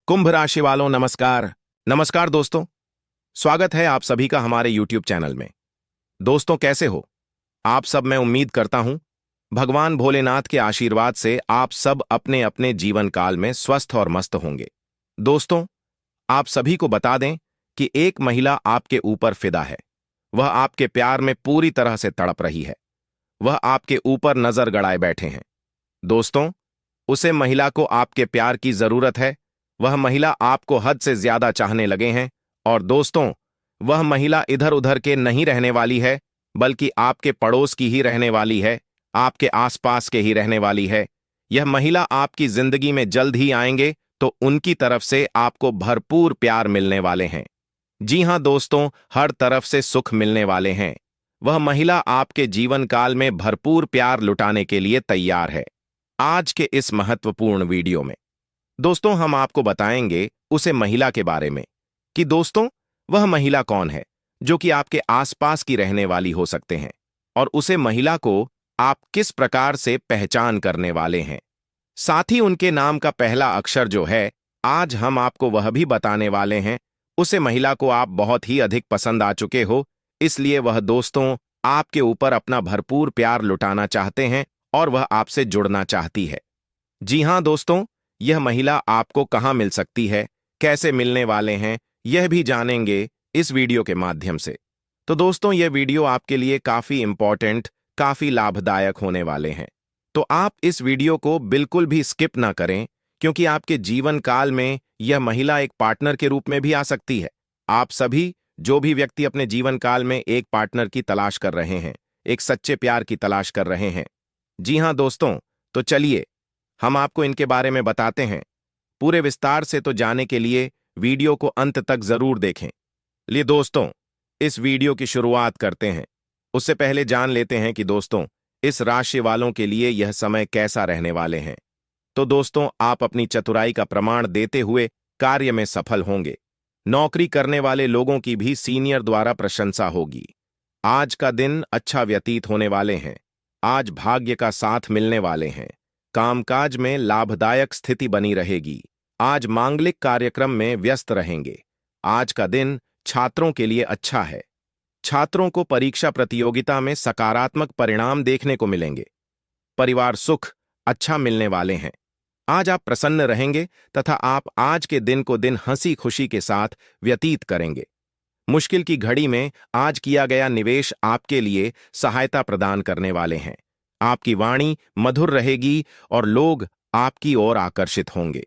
कुंभ राशि वालों नमस्कार। नमस्कार दोस्तों, स्वागत है आप सभी का हमारे YouTube चैनल में। दोस्तों कैसे हो आप सब। मैं उम्मीद करता हूं भगवान भोलेनाथ के आशीर्वाद से आप सब अपने अपने जीवन काल में स्वस्थ और मस्त होंगे। दोस्तों, आप सभी को बता दें कि एक महिला आपके ऊपर फिदा है। वह आपके प्यार में पूरी तरह से तड़प रही है। वह आपके ऊपर नजर गड़ाए बैठे हैं। दोस्तों, उसे महिला को आपके प्यार की जरूरत है। वह महिला आपको हद से ज्यादा चाहने लगे हैं। और दोस्तों, वह महिला इधर उधर के नहीं रहने वाली है, बल्कि आपके पड़ोस की ही रहने वाली है, आपके आसपास के ही रहने वाली है। यह महिला आपकी जिंदगी में जल्द ही आएंगे तो उनकी तरफ से आपको भरपूर प्यार मिलने वाले हैं। जी हां दोस्तों, हर तरफ से सुख मिलने वाले हैं। वह महिला आपके जीवन काल में भरपूर प्यार लुटाने के लिए तैयार है। आज के इस महत्वपूर्ण वीडियो में दोस्तों हम आपको बताएंगे उसे महिला के बारे में कि दोस्तों वह महिला कौन है जो कि आपके आसपास की रहने वाली हो सकते हैं, और उसे महिला को आप किस प्रकार से पहचान करने वाले हैं। साथ ही उनके नाम का पहला अक्षर जो है, आज हम आपको वह भी बताने वाले हैं। उसे महिला को आप बहुत ही अधिक पसंद आ चुके हो, इसलिए वह दोस्तों आपके ऊपर अपना भरपूर प्यार लुटाना चाहते हैं और वह आपसे जुड़ना चाहती है। जी हां दोस्तों, यह महिला आपको कहां मिल सकती है, कैसे मिलने वाले हैं, यह भी जानेंगे इस वीडियो के माध्यम से। तो दोस्तों, यह वीडियो आपके लिए काफी इंपॉर्टेंट, काफी लाभदायक होने वाले हैं। तो आप इस वीडियो को बिल्कुल भी स्किप ना करें, क्योंकि आपके जीवन काल में यह महिला एक पार्टनर के रूप में भी आ सकती है। आप सभी जो भी व्यक्ति अपने जीवन काल में एक पार्टनर की तलाश कर रहे हैं, एक सच्चे प्यार की तलाश कर रहे हैं। जी हां दोस्तों, तो चलिए हम आपको इनके बारे में बताते हैं। पूरे विस्तार से तो जाने के लिए वीडियो को अंत तक जरूर देखें। लिए दोस्तों, इस वीडियो की शुरुआत करते हैं। उससे पहले जान लेते हैं कि दोस्तों इस राशि वालों के लिए यह समय कैसा रहने वाले हैं। तो दोस्तों, आप अपनी चतुराई का प्रमाण देते हुए कार्य में सफल होंगे। नौकरी करने वाले लोगों की भी सीनियर द्वारा प्रशंसा होगी। आज का दिन अच्छा व्यतीत होने वाले हैं। आज भाग्य का साथ मिलने वाले हैं। कामकाज में लाभदायक स्थिति बनी रहेगी। आज मांगलिक कार्यक्रम में व्यस्त रहेंगे। आज का दिन छात्रों के लिए अच्छा है। छात्रों को परीक्षा प्रतियोगिता में सकारात्मक परिणाम देखने को मिलेंगे। परिवार सुख अच्छा मिलने वाले हैं। आज आप प्रसन्न रहेंगे तथा आप आज के दिन को दिन हंसी खुशी के साथ व्यतीत करेंगे। मुश्किल की घड़ी में आज किया गया निवेश आपके लिए सहायता प्रदान करने वाले हैं। आपकी वाणी मधुर रहेगी और लोग आपकी ओर आकर्षित होंगे।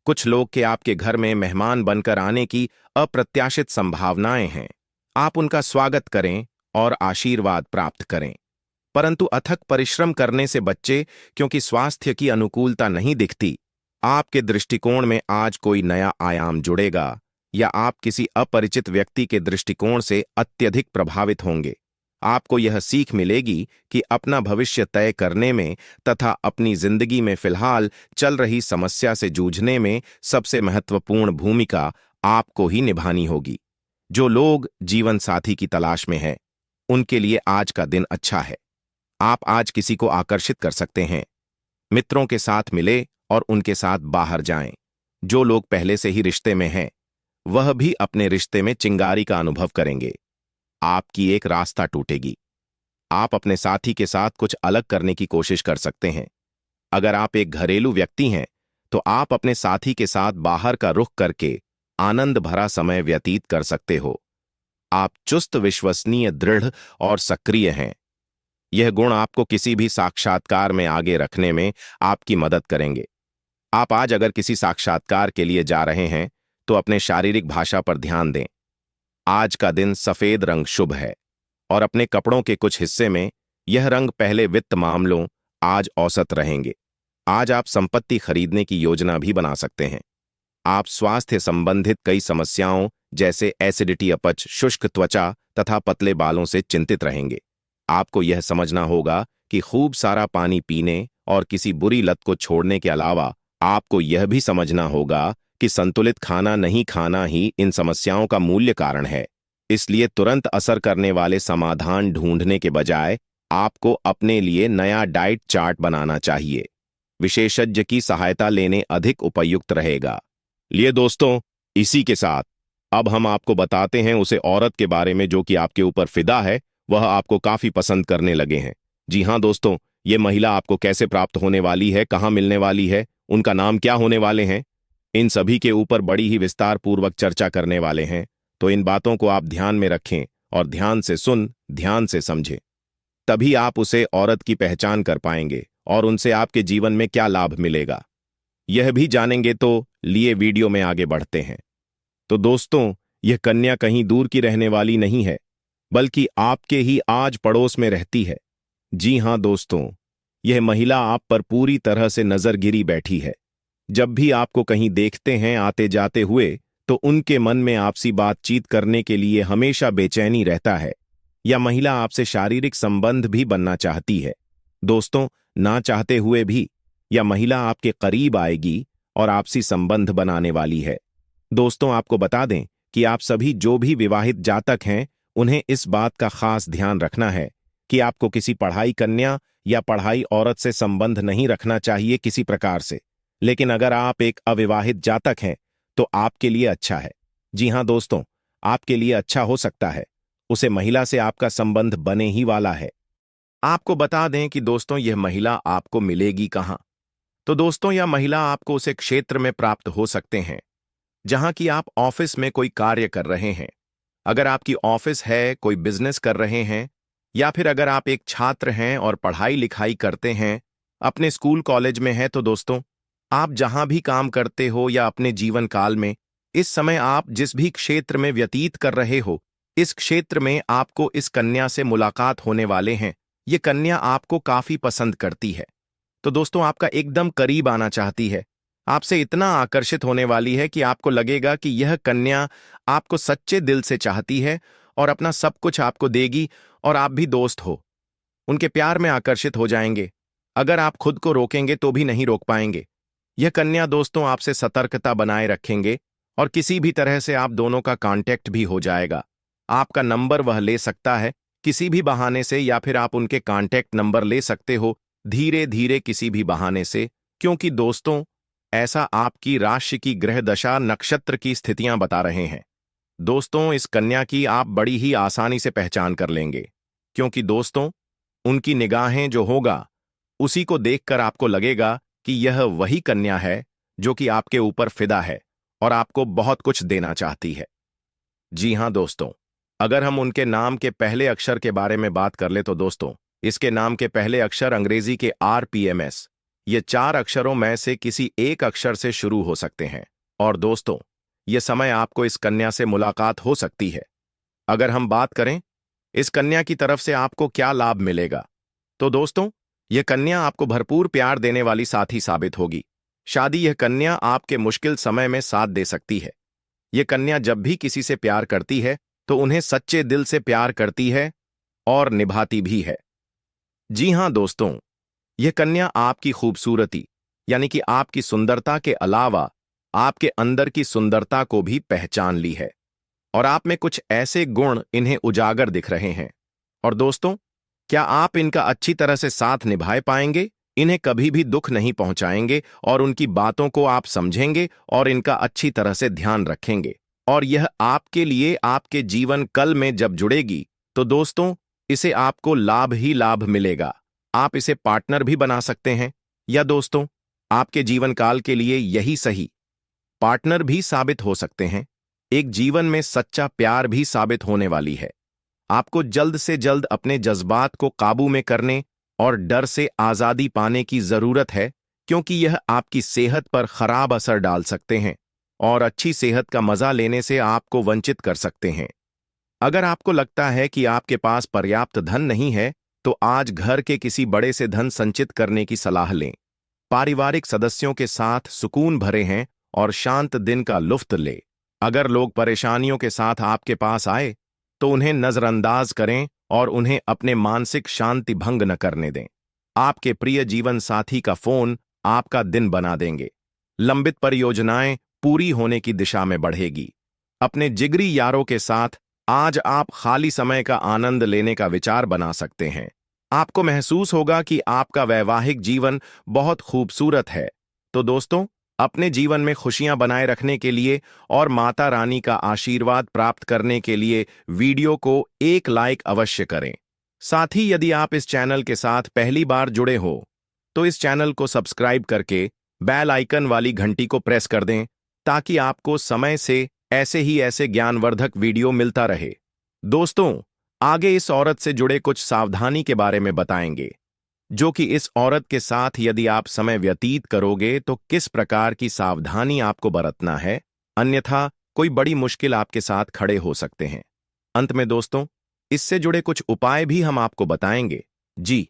कुछ लोग के आपके घर में मेहमान बनकर आने की अप्रत्याशित संभावनाएं हैं। आप उनका स्वागत करें और आशीर्वाद प्राप्त करें, परंतु अथक परिश्रम करने से बच्चे, क्योंकि स्वास्थ्य की अनुकूलता नहीं दिखती। आपके दृष्टिकोण में आज कोई नया आयाम जुड़ेगा या आप किसी अपरिचित व्यक्ति के दृष्टिकोण से अत्यधिक प्रभावित होंगे। आपको यह सीख मिलेगी कि अपना भविष्य तय करने में तथा अपनी जिंदगी में फिलहाल चल रही समस्या से जूझने में सबसे महत्वपूर्ण भूमिका आपको ही निभानी होगी। जो लोग जीवन साथी की तलाश में हैं, उनके लिए आज का दिन अच्छा है। आप आज किसी को आकर्षित कर सकते हैं। मित्रों के साथ मिले और उनके साथ बाहर जाएं। जो लोग पहले से ही रिश्ते में हैं, वह भी अपने रिश्ते में चिंगारी का अनुभव करेंगे। आपकी एक रास्ता टूटेगी। आप अपने साथी के साथ कुछ अलग करने की कोशिश कर सकते हैं। अगर आप एक घरेलू व्यक्ति हैं, तो आप अपने साथी के साथ बाहर का रुख करके आनंद भरा समय व्यतीत कर सकते हो। आप चुस्त, विश्वसनीय, दृढ़ और सक्रिय हैं। यह गुण आपको किसी भी साक्षात्कार में आगे रखने में आपकी मदद करेंगे। आप आज अगर किसी साक्षात्कार के लिए जा रहे हैं, तो अपने शारीरिक भाषा पर ध्यान दें। आज का दिन सफेद रंग शुभ है और अपने कपड़ों के कुछ हिस्से में यह रंग पहले वित्त मामलों आज औसत रहेंगे। आज आप संपत्ति खरीदने की योजना भी बना सकते हैं। आप स्वास्थ्य संबंधित कई समस्याओं जैसे एसिडिटी, अपच, शुष्क त्वचा तथा पतले बालों से चिंतित रहेंगे। आपको यह समझना होगा कि खूब सारा पानी पीने और किसी बुरी लत को छोड़ने के अलावा आपको यह भी समझना होगा कि संतुलित खाना नहीं खाना ही इन समस्याओं का मूल्य कारण है। इसलिए तुरंत असर करने वाले समाधान ढूंढने के बजाय आपको अपने लिए नया डाइट चार्ट बनाना चाहिए। विशेषज्ञ की सहायता लेने अधिक उपयुक्त रहेगा। लिए दोस्तों, इसी के साथ अब हम आपको बताते हैं उसे औरत के बारे में जो कि आपके ऊपर फिदा है, वह आपको काफी पसंद करने लगे हैं। जी हाँ दोस्तों, ये महिला आपको कैसे प्राप्त होने वाली है, कहाँ मिलने वाली है, उनका नाम क्या होने वाले हैं, इन सभी के ऊपर बड़ी ही विस्तार पूर्वक चर्चा करने वाले हैं। तो इन बातों को आप ध्यान में रखें और ध्यान से सुन, ध्यान से समझें। तभी आप उसे औरत की पहचान कर पाएंगे और उनसे आपके जीवन में क्या लाभ मिलेगा, यह भी जानेंगे। तो लिए वीडियो में आगे बढ़ते हैं। तो दोस्तों, यह कन्या कहीं दूर की रहने वाली नहीं है, बल्कि आपके ही आज पड़ोस में रहती है। जी हां दोस्तों, यह महिला आप पर पूरी तरह से नजर गिरी बैठी है। जब भी आपको कहीं देखते हैं आते जाते हुए, तो उनके मन में आपसी बातचीत करने के लिए हमेशा बेचैनी रहता है। यह महिला आपसे शारीरिक संबंध भी बनना चाहती है। दोस्तों, ना चाहते हुए भी यह महिला आपके करीब आएगी और आपसी संबंध बनाने वाली है। दोस्तों, आपको बता दें कि आप सभी जो भी विवाहित जातक हैं, उन्हें इस बात का खास ध्यान रखना है कि आपको किसी पढ़ाई कन्या या पढ़ाई औरत से संबंध नहीं रखना चाहिए किसी प्रकार से। लेकिन अगर आप एक अविवाहित जातक हैं, तो आपके लिए अच्छा है। जी हां दोस्तों, आपके लिए अच्छा हो सकता है। उसे महिला से आपका संबंध बने ही वाला है। आपको बता दें कि दोस्तों, यह महिला आपको मिलेगी कहां। तो दोस्तों, यह महिला आपको उसे क्षेत्र में प्राप्त हो सकते हैं जहां कि आप ऑफिस में कोई कार्य कर रहे हैं। अगर आपकी ऑफिस है, कोई बिजनेस कर रहे हैं, या फिर अगर आप एक छात्र हैं और पढ़ाई लिखाई करते हैं, अपने स्कूल कॉलेज में हैं, तो दोस्तों, आप जहां भी काम करते हो या अपने जीवन काल में, इस समय आप जिस भी क्षेत्र में व्यतीत कर रहे हो, इस क्षेत्र में आपको इस कन्या से मुलाकात होने वाले हैं। ये कन्या आपको काफी पसंद करती है। तो दोस्तों, आपका एकदम करीब आना चाहती है। आपसे इतना आकर्षित होने वाली है कि आपको लगेगा कि यह कन्या आपको सच्चे दिल से चाहती है और अपना सब कुछ आपको देगी और आप भी दोस्त हो। उनके प्यार में आकर्षित हो जाएंगे। अगर आप खुद को रोकेंगे तो भी नहीं रोक पाएंगे। यह कन्या दोस्तों आपसे सतर्कता बनाए रखेंगे और किसी भी तरह से आप दोनों का कांटेक्ट भी हो जाएगा। आपका नंबर वह ले सकता है किसी भी बहाने से, या फिर आप उनके कांटेक्ट नंबर ले सकते हो धीरे धीरे किसी भी बहाने से, क्योंकि दोस्तों, ऐसा आपकी राशि की ग्रह दशा नक्षत्र की स्थितियां बता रहे हैं। दोस्तों, इस कन्या की आप बड़ी ही आसानी से पहचान कर लेंगे, क्योंकि दोस्तों, उनकी निगाहें जो होगा उसी को देखकर आपको लगेगा कि यह वही कन्या है जो कि आपके ऊपर फिदा है और आपको बहुत कुछ देना चाहती है। जी हां दोस्तों, अगर हम उनके नाम के पहले अक्षर के बारे में बात कर ले, तो दोस्तों, इसके नाम के पहले अक्षर अंग्रेजी के RPMS, ये 4 अक्षरों में से किसी एक अक्षर से शुरू हो सकते हैं। और दोस्तों, ये समय आपको इस कन्या से मुलाकात हो सकती है। अगर हम बात करें इस कन्या की तरफ से आपको क्या लाभ मिलेगा, तो दोस्तों, यह कन्या आपको भरपूर प्यार देने वाली साथी साबित होगी। शादी यह कन्या आपके मुश्किल समय में साथ दे सकती है। यह कन्या जब भी किसी से प्यार करती है, तो उन्हें सच्चे दिल से प्यार करती है और निभाती भी है। जी हां दोस्तों, यह कन्या आपकी खूबसूरती यानी कि आपकी सुंदरता के अलावा आपके अंदर की सुंदरता को भी पहचान ली है और आप में कुछ ऐसे गुण इन्हें उजागर दिख रहे हैं। और दोस्तों, क्या आप इनका अच्छी तरह से साथ निभाए पाएंगे? इन्हें कभी भी दुख नहीं पहुंचाएंगे और उनकी बातों को आप समझेंगे और इनका अच्छी तरह से ध्यान रखेंगे। और यह आपके लिए आपके जीवन कल में जब जुड़ेगी, तो दोस्तों, इसे आपको लाभ ही लाभ मिलेगा। आप इसे पार्टनर भी बना सकते हैं, या दोस्तों, आपके जीवन काल के लिए यही सही पार्टनर भी साबित हो सकते हैं। एक जीवन में सच्चा प्यार भी साबित होने वाली है। आपको जल्द से जल्द अपने जज्बात को काबू में करने और डर से आजादी पाने की जरूरत है, क्योंकि यह आपकी सेहत पर खराब असर डाल सकते हैं और अच्छी सेहत का मजा लेने से आपको वंचित कर सकते हैं। अगर आपको लगता है कि आपके पास पर्याप्त धन नहीं है, तो आज घर के किसी बड़े से धन संचित करने की सलाह लें। पारिवारिक सदस्यों के साथ सुकून भरे हैं और शांत दिन का लुत्फ ले। अगर लोग परेशानियों के साथ आपके पास आए, तो उन्हें नजरअंदाज करें और उन्हें अपने मानसिक शांति भंग न करने दें। आपके प्रिय जीवन साथी का फोन आपका दिन बना देंगे। लंबित परियोजनाएं पूरी होने की दिशा में बढ़ेगी। अपने जिगरी यारों के साथ आज आप खाली समय का आनंद लेने का विचार बना सकते हैं। आपको महसूस होगा कि आपका वैवाहिक जीवन बहुत खूबसूरत है। तो दोस्तों, अपने जीवन में खुशियां बनाए रखने के लिए और माता रानी का आशीर्वाद प्राप्त करने के लिए वीडियो को एक लाइक अवश्य करें। साथ ही यदि आप इस चैनल के साथ पहली बार जुड़े हो तो इस चैनल को सब्सक्राइब करके बेल आइकन वाली घंटी को प्रेस कर दें ताकि आपको समय से ऐसे ज्ञानवर्धक वीडियो मिलता रहे। दोस्तों, आगे इस औरत से जुड़े कुछ सावधानी के बारे में बताएंगे, जो कि इस औरत के साथ यदि आप समय व्यतीत करोगे तो किस प्रकार की सावधानी आपको बरतना है, अन्यथा कोई बड़ी मुश्किल आपके साथ खड़े हो सकते हैं। अंत में दोस्तों, इससे जुड़े कुछ उपाय भी हम आपको बताएंगे। जी,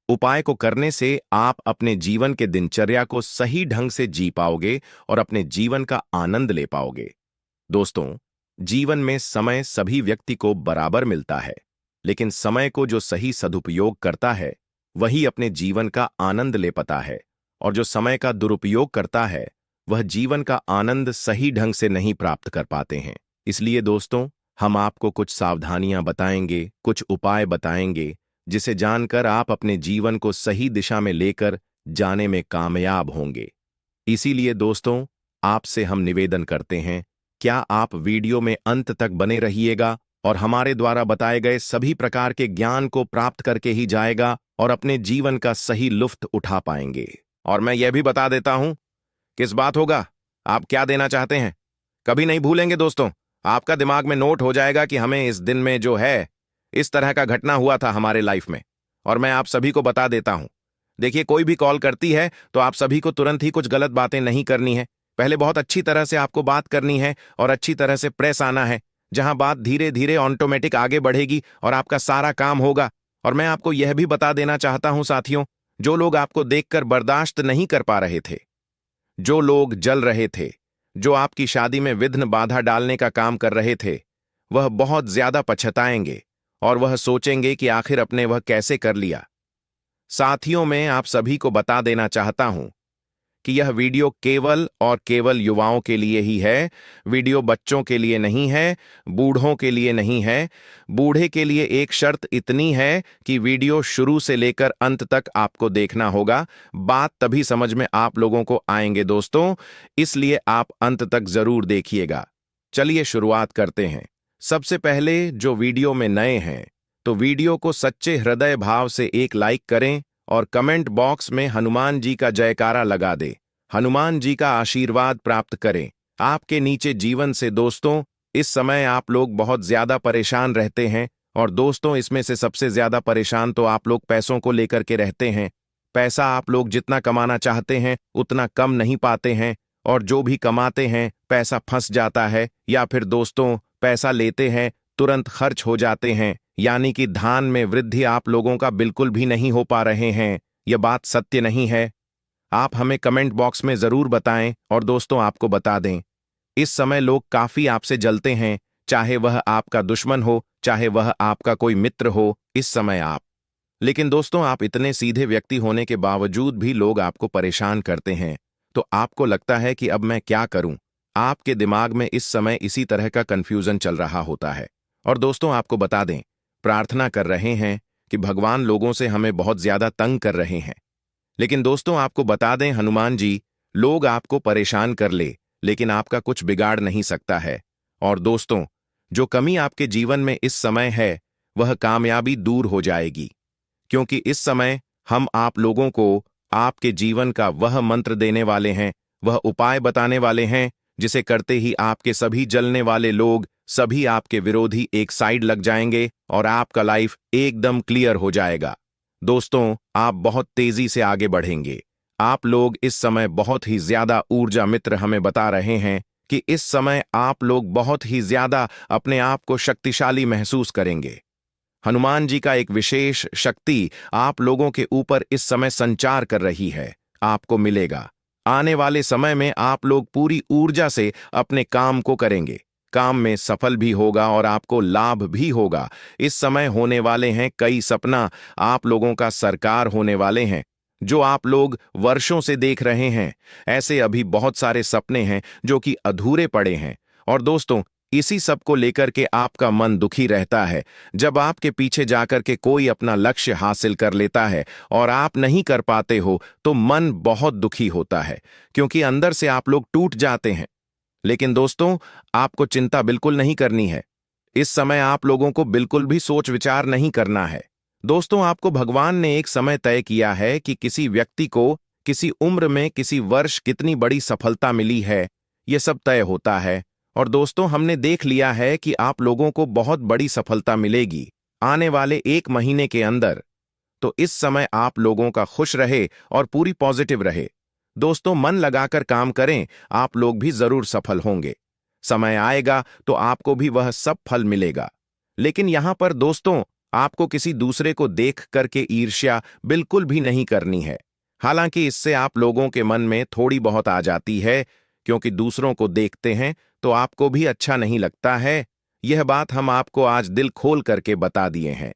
उपाय को करने से आप अपने जीवन के दिनचर्या को सही ढंग से जी पाओगे और अपने जीवन का आनंद ले पाओगे। दोस्तों, जीवन में समय सभी व्यक्ति को बराबर मिलता है, लेकिन समय को जो सही सदुपयोग करता है वही अपने जीवन का आनंद ले पाता है, और जो समय का दुरुपयोग करता है वह जीवन का आनंद सही ढंग से नहीं प्राप्त कर पाते हैं। इसलिए दोस्तों, हम आपको कुछ सावधानियां बताएंगे, कुछ उपाय बताएंगे, जिसे जानकर आप अपने जीवन को सही दिशा में लेकर जाने में कामयाब होंगे। इसीलिए दोस्तों, आपसे हम निवेदन करते हैं, क्या आप वीडियो में अंत तक बने रहिएगा और हमारे द्वारा बताए गए सभी प्रकार के ज्ञान को प्राप्त करके ही जाएगा और अपने जीवन का सही लुफ्त उठा पाएंगे। और मैं यह भी बता देता हूं, किस बात होगा, आप क्या देना चाहते हैं, कभी नहीं भूलेंगे दोस्तों। आपका दिमाग में नोट हो जाएगा कि हमें इस दिन में जो है इस तरह का घटना हुआ था हमारे लाइफ में, और मैं आप सभी को बता देता हूं। देखिए, कोई भी कॉल करती है तो आप सभी को तुरंत ही कुछ गलत बातें नहीं करनी है। पहले बहुत अच्छी तरह से आपको बात करनी है और अच्छी तरह से प्रेस आना है, जहां बात धीरे धीरे ऑटोमेटिक आगे बढ़ेगी और आपका सारा काम होगा। और मैं आपको यह भी बता देना चाहता हूं साथियों, जो लोग आपको देखकर बर्दाश्त नहीं कर पा रहे थे, जो लोग जल रहे थे, जो आपकी शादी में विघ्न बाधा डालने का काम कर रहे थे, वह बहुत ज्यादा पछताएंगे और वह सोचेंगे कि आखिर अपने वह कैसे कर लिया। साथियों, मैं आप सभी को बता देना चाहता हूं कि यह वीडियो केवल और केवल युवाओं के लिए ही है। वीडियो बच्चों के लिए नहीं है, बूढ़ों के लिए नहीं है। बूढ़े के लिए एक शर्त इतनी है कि वीडियो शुरू से लेकर अंत तक आपको देखना होगा। बात तभी समझ में आप लोगों को आएंगे दोस्तों, इसलिए आप अंत तक जरूर देखिएगा। चलिए शुरुआत करते हैं। सबसे पहले, जो वीडियो में नए हैं तो वीडियो को सच्चे हृदय भाव से एक लाइक करें और कमेंट बॉक्स में हनुमान जी का जयकारा लगा दे। हनुमान जी का आशीर्वाद प्राप्त करें आपके नीचे जीवन से। दोस्तों, इस समय आप लोग बहुत ज्यादा परेशान रहते हैं, और दोस्तों, इसमें से सबसे ज्यादा परेशान तो आप लोग पैसों को लेकर के रहते हैं। पैसा आप लोग जितना कमाना चाहते हैं उतना कम नहीं पाते हैं, और जो भी कमाते हैं पैसा फंस जाता है, या फिर दोस्तों, पैसा लेते हैं तुरंत खर्च हो जाते हैं, यानी कि धान में वृद्धि आप लोगों का बिल्कुल भी नहीं हो पा रहे हैं। यह बात सत्य नहीं है। आप हमें कमेंट बॉक्स में जरूर बताएं। और दोस्तों, आपको बता दें, इस समय लोग काफी आपसे जलते हैं, चाहे वह आपका दुश्मन हो, चाहे वह आपका कोई मित्र हो। इस समय आप, लेकिन दोस्तों, आप इतने सीधे व्यक्ति होने के बावजूद भी लोग आपको परेशान करते हैं, तो आपको लगता है कि अब मैं क्या करूं। आपके दिमाग में इस समय इसी तरह का कंफ्यूजन चल रहा होता है। और दोस्तों, आपको बता दें, प्रार्थना कर रहे हैं कि भगवान लोगों से हमें बहुत ज्यादा तंग कर रहे हैं। लेकिन दोस्तों, आपको बता दें, हनुमान जी लोग आपको परेशान कर ले, लेकिन आपका कुछ बिगाड़ नहीं सकता है। और दोस्तों, जो कमी आपके जीवन में इस समय है वह कामयाबी दूर हो जाएगी, क्योंकि इस समय हम आप लोगों को आपके जीवन का वह मंत्र देने वाले हैं, वह उपाय बताने वाले हैं, जिसे करते ही आपके सभी जलने वाले लोग, सभी आपके विरोधी एक साइड लग जाएंगे और आपका लाइफ एकदम क्लियर हो जाएगा। दोस्तों, आप बहुत तेजी से आगे बढ़ेंगे। आप लोग इस समय बहुत ही ज्यादा ऊर्जा मित्र हमें बता रहे हैं कि इस समय आप लोग बहुत ही ज्यादा अपने आप को शक्तिशाली महसूस करेंगे। हनुमान जी का एक विशेष शक्ति आप लोगों के ऊपर इस समय संचार कर रही है, आपको मिलेगा। आने वाले समय में आप लोग पूरी ऊर्जा से अपने काम को करेंगे, काम में सफल भी होगा और आपको लाभ भी होगा। इस समय होने वाले हैं कई सपना आप लोगों का साकार होने वाले हैं, जो आप लोग वर्षों से देख रहे हैं। ऐसे अभी बहुत सारे सपने हैं जो कि अधूरे पड़े हैं। और दोस्तों, इसी सब को लेकर के आपका मन दुखी रहता है। जब आपके पीछे जाकर के कोई अपना लक्ष्य हासिल कर लेता है और आप नहीं कर पाते हो तो मन बहुत दुखी होता है, क्योंकि अंदर से आप लोग टूट जाते हैं। लेकिन दोस्तों, आपको चिंता बिल्कुल नहीं करनी है। इस समय आप लोगों को बिल्कुल भी सोच विचार नहीं करना है। दोस्तों, आपको भगवान ने एक समय तय किया है कि किसी व्यक्ति को किसी उम्र में किसी वर्ष कितनी बड़ी सफलता मिली है, यह सब तय होता है। और दोस्तों, हमने देख लिया है कि आप लोगों को बहुत बड़ी सफलता मिलेगी आने वाले 1 महीने के अंदर। तो इस समय आप लोगों का खुश रहे और पूरी पॉजिटिव रहे। दोस्तों, मन लगाकर काम करें, आप लोग भी जरूर सफल होंगे। समय आएगा तो आपको भी वह सब फल मिलेगा। लेकिन यहां पर दोस्तों, आपको किसी दूसरे को देख करके ईर्ष्या बिल्कुल भी नहीं करनी है। हालांकि इससे आप लोगों के मन में थोड़ी बहुत आ जाती है, क्योंकि दूसरों को देखते हैं तो आपको भी अच्छा नहीं लगता है। यह बात हम आपको आज दिल खोल करके बता दिए हैं।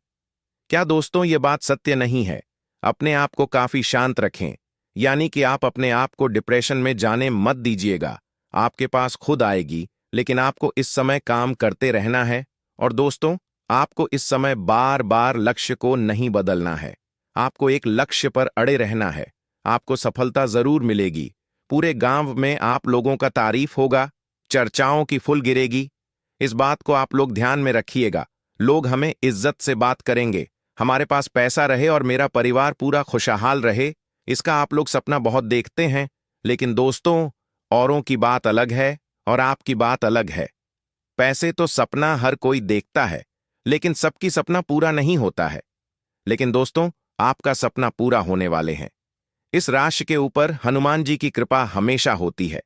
क्या दोस्तों, यह बात सत्य नहीं है? अपने आप को काफी शांत रखें, यानी कि आप अपने आप को डिप्रेशन में जाने मत दीजिएगा। आपके पास खुद आएगी, लेकिन आपको इस समय काम करते रहना है। और दोस्तों, आपको इस समय बार बार लक्ष्य को नहीं बदलना है। आपको एक लक्ष्य पर अड़े रहना है। आपको सफलता जरूर मिलेगी। पूरे गांव में आप लोगों का तारीफ होगा, चर्चाओं की फुल गिरेगी। इस बात को आप लोग ध्यान में रखिएगा। लोग हमें इज्जत से बात करेंगे, हमारे पास पैसा रहे और मेरा परिवार पूरा खुशहाल रहे, इसका आप लोग सपना बहुत देखते हैं। लेकिन दोस्तों, औरों की बात अलग है और आपकी बात अलग है। पैसे तो सपना हर कोई देखता है, लेकिन सबकी सपना पूरा नहीं होता है। लेकिन दोस्तों, आपका सपना पूरा होने वाले हैं। इस राशि के ऊपर हनुमान जी की कृपा हमेशा होती है,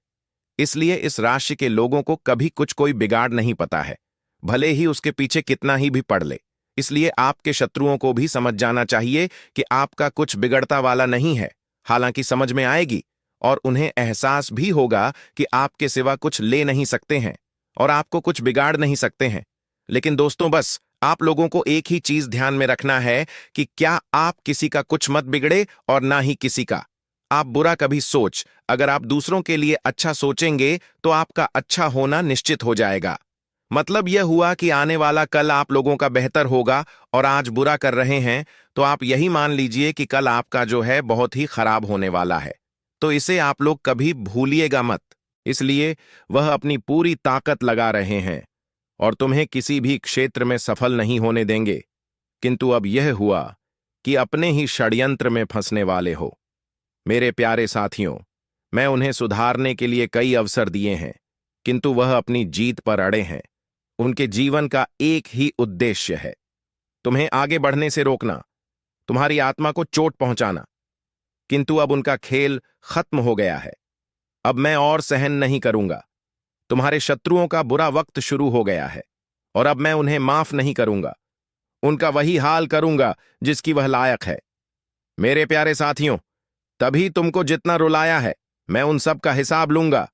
इसलिए इस राशि के लोगों को कभी कुछ कोई बिगाड़ नहीं पता है, भले ही उसके पीछे कितना ही भी पड़ ले। इसलिए आपके शत्रुओं को भी समझ जाना चाहिए कि आपका कुछ बिगड़ता वाला नहीं है। हालांकि समझ में आएगी और उन्हें एहसास भी होगा कि आपके सिवा कुछ ले नहीं सकते हैं और आपको कुछ बिगाड़ नहीं सकते हैं। लेकिन दोस्तों, बस आप लोगों को एक ही चीज ध्यान में रखना है कि क्या आप किसी का कुछ मत बिगड़े और ना ही किसी का आप बुरा कभी सोच। अगर आप दूसरों के लिए अच्छा सोचेंगे तो आपका अच्छा होना निश्चित हो जाएगा। मतलब यह हुआ कि आने वाला कल आप लोगों का बेहतर होगा, और आज बुरा कर रहे हैं तो आप यही मान लीजिए कि कल आपका जो है बहुत ही खराब होने वाला है। तो इसे आप लोग कभी भूलिएगा मत। इसलिए वह अपनी पूरी ताकत लगा रहे हैं और तुम्हें किसी भी क्षेत्र में सफल नहीं होने देंगे। किंतु अब यह हुआ कि अपने ही षड्यंत्र में फंसने वाले हो। मेरे प्यारे साथियों, मैं उन्हें सुधारने के लिए कई अवसर दिए हैं, किंतु वह अपनी जीत पर अड़े हैं। उनके जीवन का एक ही उद्देश्य है, तुम्हें आगे बढ़ने से रोकना, तुम्हारी आत्मा को चोट पहुंचाना। किंतु अब उनका खेल खत्म हो गया है। अब मैं और सहन नहीं करूंगा। तुम्हारे शत्रुओं का बुरा वक्त शुरू हो गया है और अब मैं उन्हें माफ नहीं करूंगा। उनका वही हाल करूंगा जिसकी वह लायक है। मेरे प्यारे साथियों, तभी तुमको जितना रुलाया है, मैं उन सब का हिसाब लूंगा।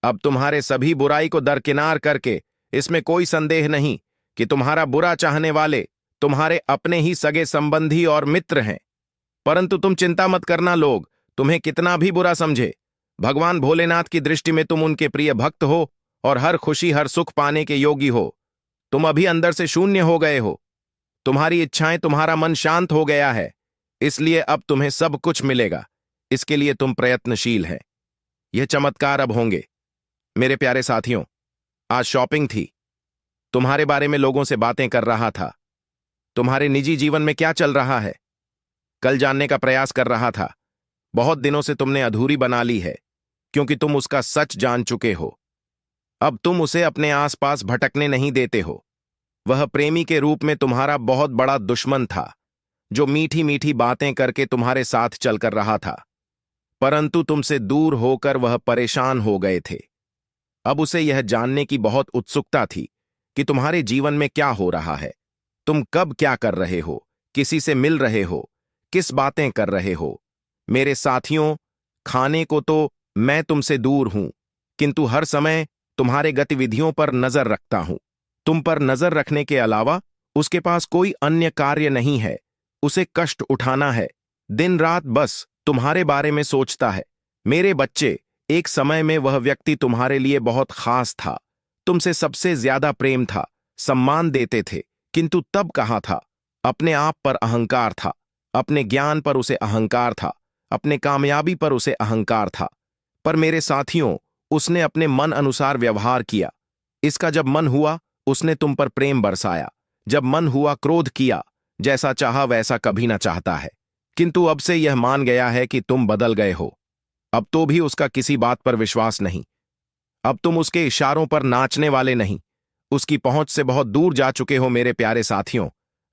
अब तुम्हारे सभी बुराई को दरकिनार करके, इसमें कोई संदेह नहीं कि तुम्हारा बुरा चाहने वाले तुम्हारे अपने ही सगे संबंधी और मित्र हैं। परंतु तुम चिंता मत करना, लोग तुम्हें कितना भी बुरा समझे, भगवान भोलेनाथ की दृष्टि में तुम उनके प्रिय भक्त हो और हर खुशी हर सुख पाने के योगी हो। तुम अभी अंदर से शून्य हो गए हो, तुम्हारी इच्छाएं, तुम्हारा मन शांत हो गया है, इसलिए अब तुम्हें सब कुछ मिलेगा। इसके लिए तुम प्रयत्नशील हैं। यह चमत्कार अब होंगे। मेरे प्यारे साथियों, आज शॉपिंग थी, तुम्हारे बारे में लोगों से बातें कर रहा था। तुम्हारे निजी जीवन में क्या चल रहा है, कल जानने का प्रयास कर रहा था। बहुत दिनों से तुमने अधूरी बना ली है, क्योंकि तुम उसका सच जान चुके हो। अब तुम उसे अपने आसपास भटकने नहीं देते हो। वह प्रेमी के रूप में तुम्हारा बहुत बड़ा दुश्मन था, जो मीठी मीठी बातें करके तुम्हारे साथ चलकर रहा था, परंतु तुमसे दूर होकर वह परेशान हो गए थे। अब उसे यह जानने की बहुत उत्सुकता थी कि तुम्हारे जीवन में क्या हो रहा है, तुम कब क्या कर रहे हो, किसी से मिल रहे हो, किस बातें कर रहे हो। मेरे साथियों, खाने को तो मैं तुमसे दूर हूं, किंतु हर समय तुम्हारे गतिविधियों पर नजर रखता हूं। तुम पर नजर रखने के अलावा उसके पास कोई अन्य कार्य नहीं है। उसे कष्ट उठाना है, दिन रात बस तुम्हारे बारे में सोचता है। मेरे बच्चे, एक समय में वह व्यक्ति तुम्हारे लिए बहुत खास था। तुमसे सबसे ज्यादा प्रेम था, सम्मान देते थे, किंतु तब कहाँ था? अपने आप पर अहंकार था, अपने ज्ञान पर उसे अहंकार था, अपने कामयाबी पर उसे अहंकार था। पर मेरे साथियों, उसने अपने मन अनुसार व्यवहार किया। इसका जब मन हुआ, उसने तुम पर प्रेम बरसाया। जब मन हुआ, क्रोध किया। जैसा चाहा वैसा कभी ना चाहता है। किंतु अब से यह मान गया है कि तुम बदल गए हो। अब तो भी उसका किसी बात पर विश्वास नहीं। अब तुम उसके इशारों पर नाचने वाले नहीं। उसकी पहुंच से बहुत दूर जा चुके हो मेरे प्यारे साथियों।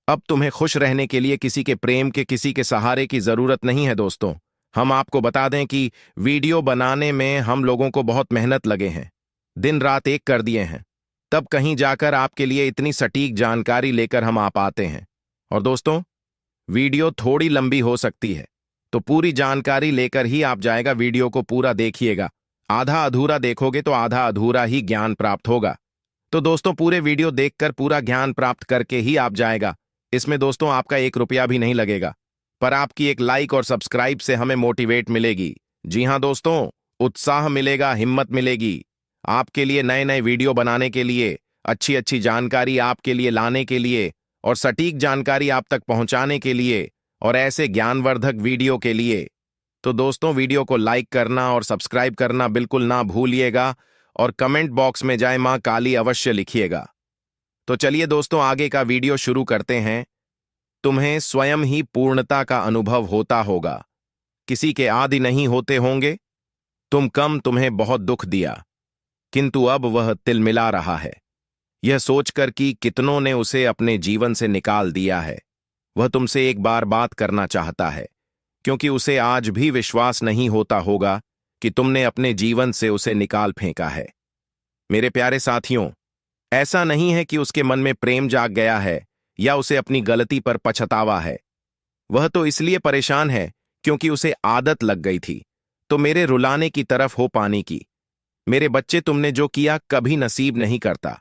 अब तुम्हें खुश रहने के लिए किसी के प्रेम के, किसी के सहारे की जरूरत नहीं है दोस्तों। हम आपको बता दें कि वीडियो बनाने में हम लोगों को बहुत मेहनत लगे हैं, दिन रात एक कर दिए हैं, तब कहीं जाकर आपके लिए इतनी सटीक जानकारी लेकर हम आ पाते हैं। और दोस्तों, वीडियो थोड़ी लंबी हो सकती है, तो पूरी जानकारी लेकर ही आप जाएगा। वीडियो को पूरा देखिएगा। आधा अधूरा देखोगे तो आधा अधूरा ही ज्ञान प्राप्त होगा। तो दोस्तों, पूरे वीडियो देखकर पूरा ज्ञान प्राप्त करके ही आप जाएगा। इसमें दोस्तों आपका 1 रुपया भी नहीं लगेगा, पर आपकी एक लाइक और सब्सक्राइब से हमें मोटिवेट मिलेगी। जी हां दोस्तों, उत्साह मिलेगा, हिम्मत मिलेगी आपके लिए नए नए वीडियो बनाने के लिए, अच्छी अच्छी जानकारी आपके लिए लाने के लिए और सटीक जानकारी आप तक पहुंचाने के लिए और ऐसे ज्ञानवर्धक वीडियो के लिए। तो दोस्तों, वीडियो को लाइक करना और सब्सक्राइब करना बिल्कुल ना भूलिएगा और कमेंट बॉक्स में जय मां काली अवश्य लिखिएगा। तो चलिए दोस्तों, आगे का वीडियो शुरू करते हैं। तुम्हें स्वयं ही पूर्णता का अनुभव होता होगा, किसी के आदि नहीं होते होंगे। तुम्हें बहुत दुख दिया, किंतु अब वह तिलमिला रहा है, यह सोचकर कि कितनों ने उसे अपने जीवन से निकाल दिया है। वह तुमसे एक बार बात करना चाहता है, क्योंकि उसे आज भी विश्वास नहीं होता होगा कि तुमने अपने जीवन से उसे निकाल फेंका है। मेरे प्यारे साथियों, ऐसा नहीं है कि उसके मन में प्रेम जाग गया है या उसे अपनी गलती पर पछतावा है। वह तो इसलिए परेशान है क्योंकि उसे आदत लग गई थी, तो मेरे रुलाने की तरफ हो पानी की। मेरे बच्चे, तुमने जो किया कभी नसीब नहीं करता।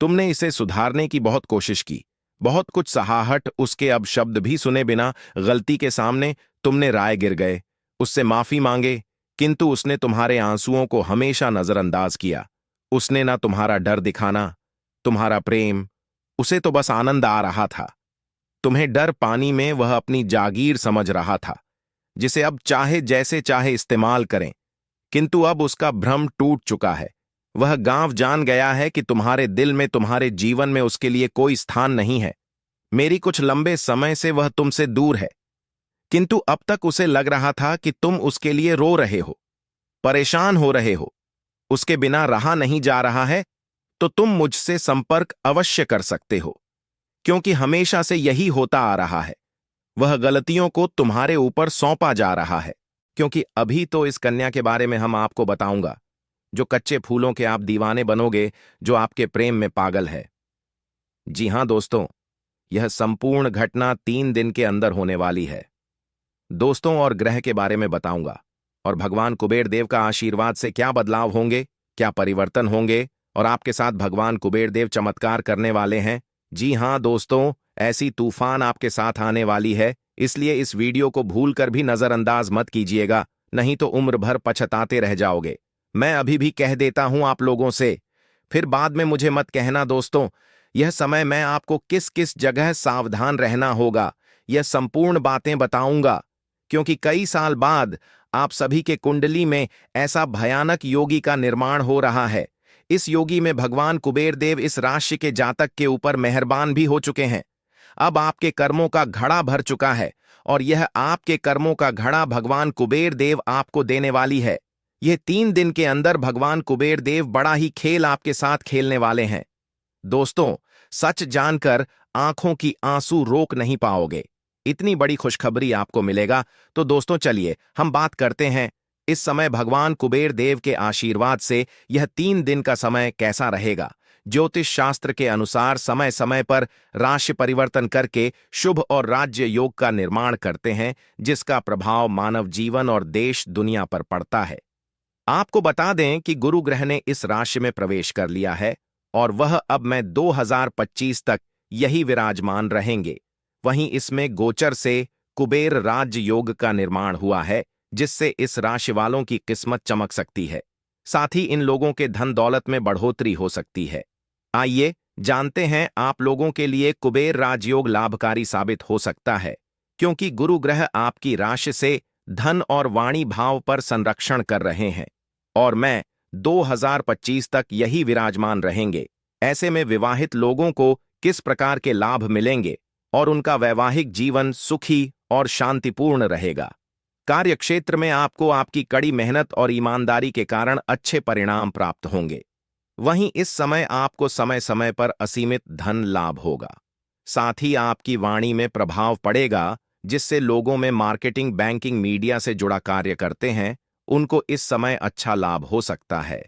तुमने इसे सुधारने की बहुत कोशिश की, बहुत कुछ सहाहट, उसके अब शब्द भी सुने बिना गलती के सामने तुमने राय गिर गए, उससे माफी मांगे, किंतु उसने तुम्हारे आंसुओं को हमेशा नजरअंदाज किया। उसने ना तुम्हारा डर दिखाना, तुम्हारा प्रेम, उसे तो बस आनंद आ रहा था। तुम्हें डर पानी में वह अपनी जागीर समझ रहा था, जिसे अब चाहे जैसे चाहे इस्तेमाल करें। किंतु अब उसका भ्रम टूट चुका है। वह गांव जान गया है कि तुम्हारे दिल में, तुम्हारे जीवन में उसके लिए कोई स्थान नहीं है। मेरी कुछ लंबे समय से वह तुमसे दूर है, किंतु अब तक उसे लग रहा था कि तुम उसके लिए रो रहे हो, परेशान हो रहे हो, उसके बिना रहा नहीं जा रहा है। तो तुम मुझसे संपर्क अवश्य कर सकते हो, क्योंकि हमेशा से यही होता आ रहा है। वह गलतियों को तुम्हारे ऊपर सौंपा जा रहा है, क्योंकि अभी तो इस कन्या के बारे में हम आपको बताऊंगा, जो कच्चे फूलों के आप दीवाने बनोगे, जो आपके प्रेम में पागल है। जी हां दोस्तों, यह संपूर्ण घटना 3 दिन के अंदर होने वाली है दोस्तों, और ग्रह के बारे में बताऊंगा, और भगवान कुबेर देव का आशीर्वाद से क्या बदलाव होंगे, क्या परिवर्तन होंगे, और आपके साथ भगवान कुबेर देव चमत्कार करने वाले हैं। जी हां दोस्तों, ऐसी तूफान आपके साथ आने वाली है, इसलिए इस वीडियो को भूलकर भी नजरअंदाज मत कीजिएगा, नहीं तो उम्र भर पछताते रह जाओगे। मैं अभी भी कह देता हूं आप लोगों से, फिर बाद में मुझे मत कहना दोस्तों। यह समय मैं आपको किस किस जगह सावधान रहना होगा, यह संपूर्ण बातें बताऊंगा, क्योंकि कई साल बाद आप सभी के कुंडली में ऐसा भयानक योगी का निर्माण हो रहा है। इस योगी में भगवान कुबेर देव इस राशि के जातक के ऊपर मेहरबान भी हो चुके हैं। अब आपके कर्मों का घड़ा भर चुका है, और यह आपके कर्मों का घड़ा भगवान कुबेर देव आपको देने वाली है। यह 3 दिन के अंदर भगवान कुबेर देव बड़ा ही खेल आपके साथ खेलने वाले हैं दोस्तों। सच जानकर आंखों की आंसू रोक नहीं पाओगे, इतनी बड़ी खुशखबरी आपको मिलेगा। तो दोस्तों, चलिए हम बात करते हैं इस समय भगवान कुबेर देव के आशीर्वाद से यह 3 दिन का समय कैसा रहेगा। ज्योतिष शास्त्र के अनुसार समय समय पर राशि परिवर्तन करके शुभ और राज्य योग का निर्माण करते हैं, जिसका प्रभाव मानव जीवन और देश दुनिया पर पड़ता है। आपको बता दें कि गुरु ग्रह ने इस राशि में प्रवेश कर लिया है, और वह अब मैं 2025 तक यही विराजमान रहेंगे। वहीं इसमें गोचर से कुबेर राज्य योग का निर्माण हुआ है, जिससे इस राशि वालों की किस्मत चमक सकती है। साथ ही इन लोगों के धन दौलत में बढ़ोतरी हो सकती है। आइए जानते हैं आप लोगों के लिए कुबेर राजयोग लाभकारी साबित हो सकता है, क्योंकि गुरु ग्रह आपकी राशि से धन और वाणी भाव पर संरक्षण कर रहे हैं और मैं 2025 तक यही विराजमान रहेंगे। ऐसे में विवाहित लोगों को किस प्रकार के लाभ मिलेंगे और उनका वैवाहिक जीवन सुखी और शांतिपूर्ण रहेगा। कार्यक्षेत्र में आपको आपकी कड़ी मेहनत और ईमानदारी के कारण अच्छे परिणाम प्राप्त होंगे। वहीं इस समय आपको समय समय पर असीमित धन लाभ होगा। साथ ही आपकी वाणी में प्रभाव पड़ेगा, जिससे लोगों में मार्केटिंग, बैंकिंग, मीडिया से जुड़ा कार्य करते हैं, उनको इस समय अच्छा लाभ हो सकता है।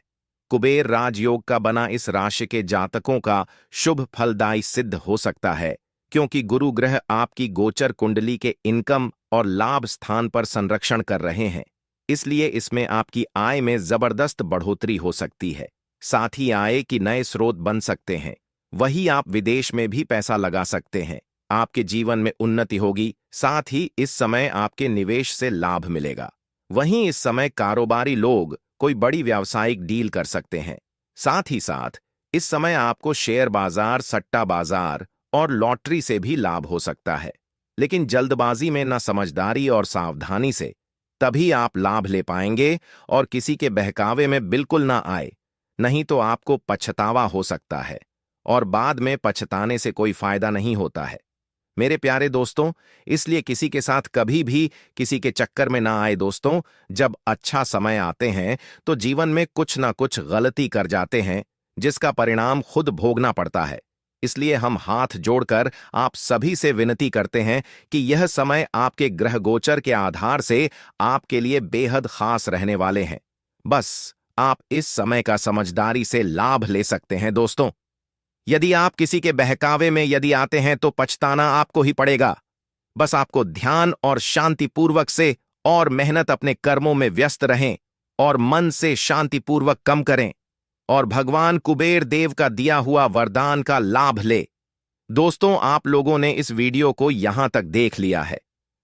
कुबेर राजयोग का बना इस राशि के जातकों का शुभ फलदायी सिद्ध हो सकता है, क्योंकि गुरु ग्रह आपकी गोचर कुंडली के इनकम और लाभ स्थान पर संरक्षण कर रहे हैं। इसलिए इसमें आपकी आय में जबरदस्त बढ़ोतरी हो सकती है। साथ ही आय की नए स्रोत बन सकते हैं। वही आप विदेश में भी पैसा लगा सकते हैं। आपके जीवन में उन्नति होगी। साथ ही इस समय आपके निवेश से लाभ मिलेगा। वहीं इस समय कारोबारी लोग कोई बड़ी व्यावसायिक डील कर सकते हैं। साथ ही साथ इस समय आपको शेयर बाजार, सट्टा बाजार और लॉटरी से भी लाभ हो सकता है। लेकिन जल्दबाजी में न समझदारी और सावधानी से तभी आप लाभ ले पाएंगे और किसी के बहकावे में बिल्कुल ना आए, नहीं तो आपको पछतावा हो सकता है और बाद में पछताने से कोई फायदा नहीं होता है। मेरे प्यारे दोस्तों, इसलिए किसी के साथ कभी भी किसी के चक्कर में ना आए दोस्तों। जब अच्छा समय आते हैं तो जीवन में कुछ ना कुछ गलती कर जाते हैं, जिसका परिणाम खुद भोगना पड़ता है। इसलिए हम हाथ जोड़कर आप सभी से विनती करते हैं कि यह समय आपके ग्रह गोचर के आधार से आपके लिए बेहद खास रहने वाले हैं। बस आप इस समय का समझदारी से लाभ ले सकते हैं दोस्तों। यदि आप किसी के बहकावे में यदि आते हैं तो पछताना आपको ही पड़ेगा। बस आपको ध्यान और शांतिपूर्वक से और मेहनत अपने कर्मों में व्यस्त रहें और मन से शांतिपूर्वक कम करें और भगवान कुबेर देव का दिया हुआ वरदान का लाभ ले। दोस्तों, आप लोगों ने इस वीडियो को यहां तक देख लिया है।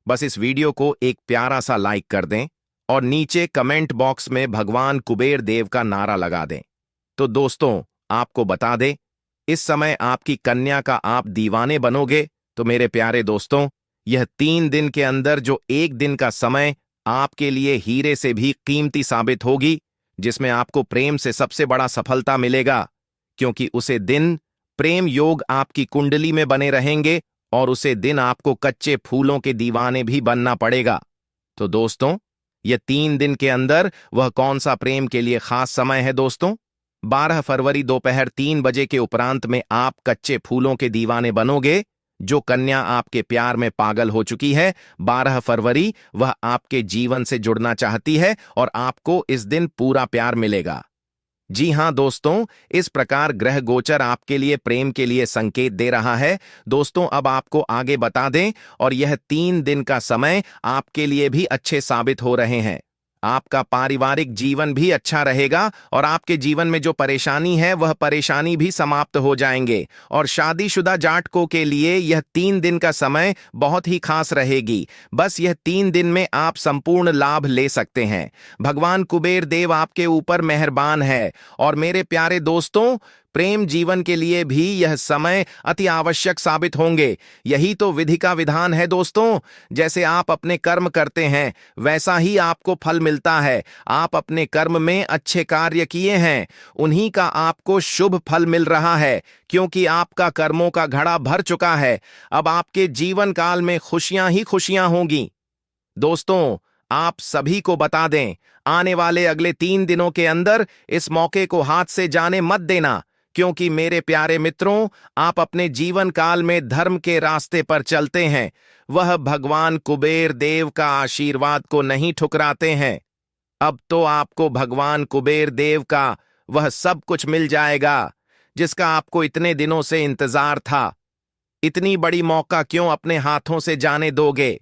बस इस वीडियो को एक प्यारा सा लाइक कर दें और नीचे कमेंट बॉक्स में भगवान कुबेर देव का नारा लगा दें। तो दोस्तों, आपको बता दें, इस समय आपकी कन्या का आप दीवाने बनोगे। तो मेरे प्यारे दोस्तों, यह 3 दिन के अंदर जो एक दिन का समय आपके लिए हीरे से भी कीमती साबित होगी, जिसमें आपको प्रेम से सबसे बड़ा सफलता मिलेगा, क्योंकि उसे दिन प्रेम योग आपकी कुंडली में बने रहेंगे और उसे दिन आपको कच्चे फूलों के दीवाने भी बनना पड़ेगा। तो दोस्तों, यह 3 दिन के अंदर वह कौन सा प्रेम के लिए खास समय है दोस्तों? 12 फरवरी दोपहर 3 बजे के उपरांत में आप कच्चे फूलों के दीवाने बनोगे। जो कन्या आपके प्यार में पागल हो चुकी है, 12 फरवरी वह आपके जीवन से जुड़ना चाहती है और आपको इस दिन पूरा प्यार मिलेगा। जी हां दोस्तों, इस प्रकार ग्रह गोचर आपके लिए प्रेम के लिए संकेत दे रहा है। दोस्तों, अब आपको आगे बता दें, और यह 3 दिन का समय आपके लिए भी अच्छे साबित हो रहे हैं। आपका पारिवारिक जीवन भी अच्छा रहेगा और आपके जीवन में जो परेशानी है वह परेशानी भी समाप्त हो जाएंगे। और शादीशुदा जातकों के लिए यह 3 दिन का समय बहुत ही खास रहेगी। बस यह 3 दिन में आप संपूर्ण लाभ ले सकते हैं। भगवान कुबेर देव आपके ऊपर मेहरबान है। और मेरे प्यारे दोस्तों, प्रेम जीवन के लिए भी यह समय अति आवश्यक साबित होंगे। यही तो विधि का विधान है दोस्तों। जैसे आप अपने कर्म करते हैं, वैसा ही आपको फल मिलता है। आप अपने कर्म में अच्छे कार्य किए हैं, उन्हीं का आपको शुभ फल मिल रहा है, क्योंकि आपका कर्मों का घड़ा भर चुका है। अब आपके जीवन काल में खुशियां ही खुशियां होंगी। दोस्तों, आप सभी को बता दें, आने वाले अगले 3 दिनों के अंदर इस मौके को हाथ से जाने मत देना, क्योंकि मेरे प्यारे मित्रों, आप अपने जीवन काल में धर्म के रास्ते पर चलते हैं। वह भगवान कुबेर देव का आशीर्वाद को नहीं ठुकराते हैं। अब तो आपको भगवान कुबेर देव का वह सब कुछ मिल जाएगा, जिसका आपको इतने दिनों से इंतजार था। इतनी बड़ी मौका क्यों अपने हाथों से जाने दोगे?